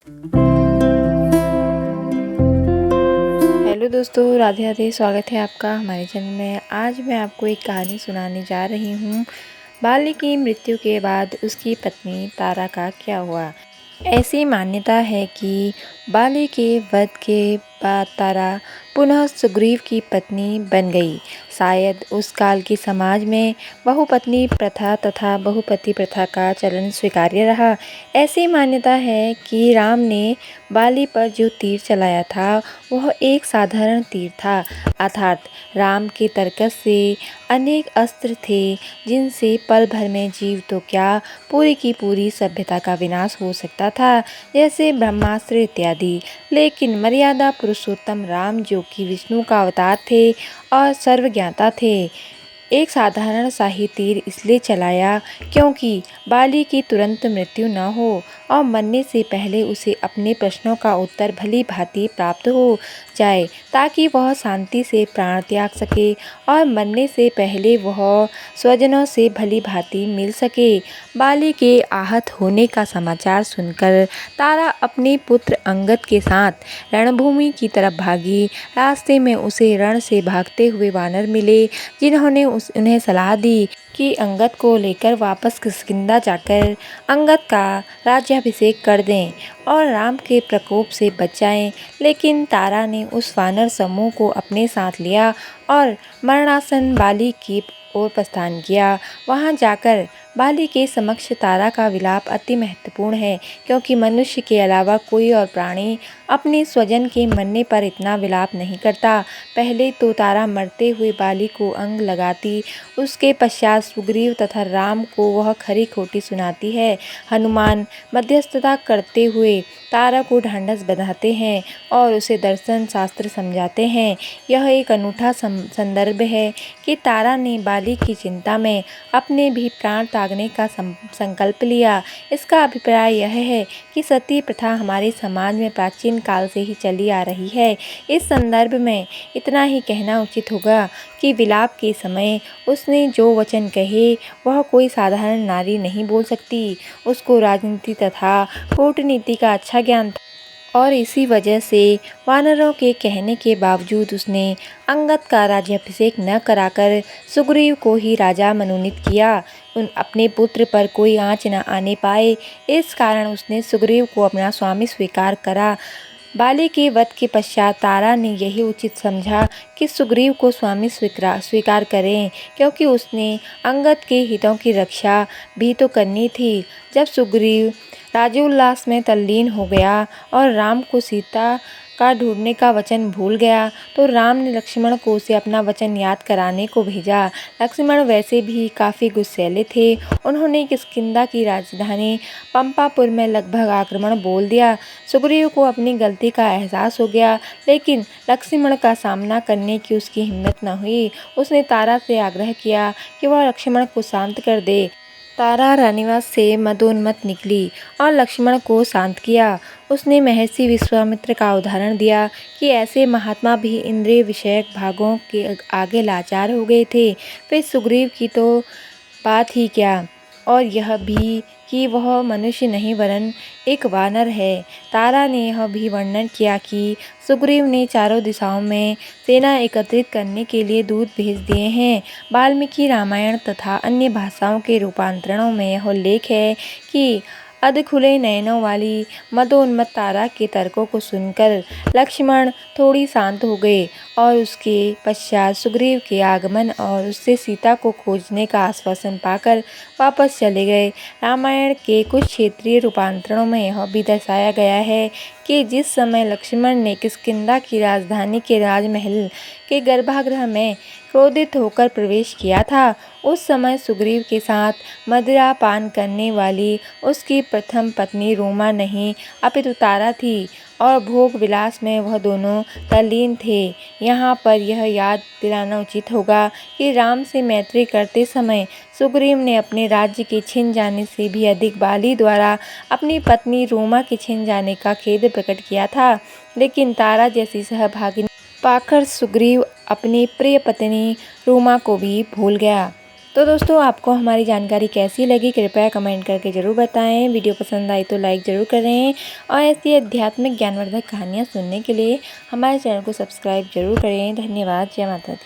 Hello दोस्तों, राधे राधे। स्वागत है आपका हमारे चैनल में। आज मैं आपको एक कहानी सुनाने जा रही हूँ। बाली की मृत्यु के बाद उसकी पत्नी तारा का क्या हुआ। ऐसी मान्यता है कि बाली के वध के बाद तारा पुनः सुग्रीव की पत्नी बन गई। शायद उस काल के समाज में बहुपत्नी प्रथा तथा बहुपति प्रथा का चलन स्वीकार्य रहा। ऐसी मान्यता है कि राम ने बाली पर जो तीर चलाया था वह एक साधारण तीर था, अर्थात राम के तर्कस से अनेक अस्त्र थे जिनसे पल भर में जीव तो क्या पूरी की पूरी सभ्यता का विनाश हो सकता था, जैसे ब्रह्मास्त्र इत्यादि। लेकिन मर्यादा पुरुषोत्तम राम, जो कि विष्णु का अवतार थे और सर्वज्ञाता थे, एक साधारण सा ही तीर इसलिए चलाया क्योंकि बाली की तुरंत मृत्यु न हो और मरने से पहले उसे अपने प्रश्नों का उत्तर भली भांति प्राप्त हो जाए, ताकि वह शांति से प्राण त्याग सके और मरने से पहले वह स्वजनों से भली भांति मिल सके। बाली के आहत होने का समाचार सुनकर तारा अपने पुत्र अंगद के साथ रणभूमि की तरफ भागी। रास्ते में उसे रण से भागते हुए वानर मिले, जिन्होंने उन्हें सलाह दी कि अंगद को लेकर वापस किष्किंधा जाकर अंगद का राज्याभिषेक कर दें और राम के प्रकोप से बच जाएं। लेकिन तारा ने उस वानर समूह को अपने साथ लिया और मरणासन बाली की ओर प्रस्थान किया। वहां जाकर बाली के समक्ष तारा का विलाप अति महत्वपूर्ण है, क्योंकि मनुष्य के अलावा कोई और प्राणी अपने स्वजन के मरने पर इतना विलाप नहीं करता। पहले तो तारा मरते हुए बाली को अंग लगाती, उसके पश्चात सुग्रीव तथा राम को वह खरी खोटी सुनाती है। हनुमान मध्यस्थता करते हुए तारा को ढांढस बंधाते हैं और उसे दर्शन शास्त्र समझाते हैं। यह एक अनूठा संदर्भ है कि तारा ने बाली की चिंता में अपने भी प्राण त्यागने का संकल्प लिया। इसका अभिप्राय यह है कि सती प्रथा हमारे समाज में प्राचीन काल से ही चली आ रही है। इस संदर्भ में इतना ही कहना उचित होगा कि विलाप के समय उसने जो वचन कहे वह कोई साधारण नारी नहीं बोल सकती। उसको राजनीति तथा कूटनीति का अच्छा ज्ञान था और इसी वजह से वानरों के कहने के बावजूद उसने अंगद का राज्याभिषेक न कराकर सुग्रीव को ही राजा मनोनीत किया। अपने पुत्र पर कोई आँच न आने पाए, इस कारण उसने सुग्रीव को अपना स्वामी स्वीकार करा। बाली के वध के पश्चात तारा ने यही उचित समझा कि सुग्रीव को स्वामी स्वीकार करें, क्योंकि उसने अंगद के हितों की रक्षा भी तो करनी थी। जब सुग्रीव राज्योल्लास में तल्लीन हो गया और राम को सीता का ढूंढने का वचन भूल गया, तो राम ने लक्ष्मण को उसे अपना वचन याद कराने को भेजा। लक्ष्मण वैसे भी काफ़ी गुस्सैले थे। उन्होंने किष्किंधा की राजधानी पंपापुर में लगभग आक्रमण बोल दिया। सुग्रीव को अपनी गलती का एहसास हो गया, लेकिन लक्ष्मण का सामना करने की उसकी हिम्मत न हुई। उसने तारा से आग्रह किया कि वह लक्ष्मण को शांत कर दे। तारा रानीवास से मदोन्मत्त निकली और लक्ष्मण को शांत किया। उसने महर्षि विश्वामित्र का उदाहरण दिया कि ऐसे महात्मा भी इंद्रिय विषयक भागों के आगे लाचार हो गए थे। फिर सुग्रीव की तो बात ही क्या, और यह भी कि वह मनुष्य नहीं वरन एक वानर है। तारा ने यह भी वर्णन किया कि सुग्रीव ने चारों दिशाओं में सेना एकत्रित करने के लिए दूत भेज दिए हैं। वाल्मीकि रामायण तथा अन्य भाषाओं के रूपांतरणों में यह उल्लेख है कि अधखुले नयनों वाली मदोन्मत्त तारा के तर्कों को सुनकर लक्ष्मण थोड़ी शांत हो गए और उसके पश्चात सुग्रीव के आगमन और उससे सीता को खोजने का आश्वासन पाकर वापस चले गए। रामायण के कुछ क्षेत्रीय रूपांतरणों में यह भी दर्शाया गया है कि जिस समय लक्ष्मण ने किष्किंधा की राजधानी के राजमहल के गर्भागृह में क्रोधित होकर प्रवेश किया था, उस समय सुग्रीव के साथ मदिरा पान करने वाली उसकी प्रथम पत्नी रूमा नहीं अपितु तारा थी और भोग विलास में वह दोनों तल्लीन थे। यहाँ पर यह याद दिलाना उचित होगा कि राम से मैत्री करते समय सुग्रीव ने अपने राज्य के छिन जाने से भी अधिक बाली द्वारा अपनी पत्नी रूमा के छिन जाने का खेद प्रकट किया था। लेकिन तारा जैसी सहभागिनी पाकर सुग्रीव अपनी प्रिय पत्नी रूमा को भी भूल गया। तो दोस्तों आपको हमारी जानकारी कैसी लगी कृपया कमेंट करके ज़रूर बताएं। वीडियो पसंद आई तो लाइक ज़रूर करें और ऐसी आध्यात्मिक ज्ञानवर्धक कहानियाँ सुनने के लिए हमारे चैनल को सब्सक्राइब ज़रूर करें। धन्यवाद। जय माता दी।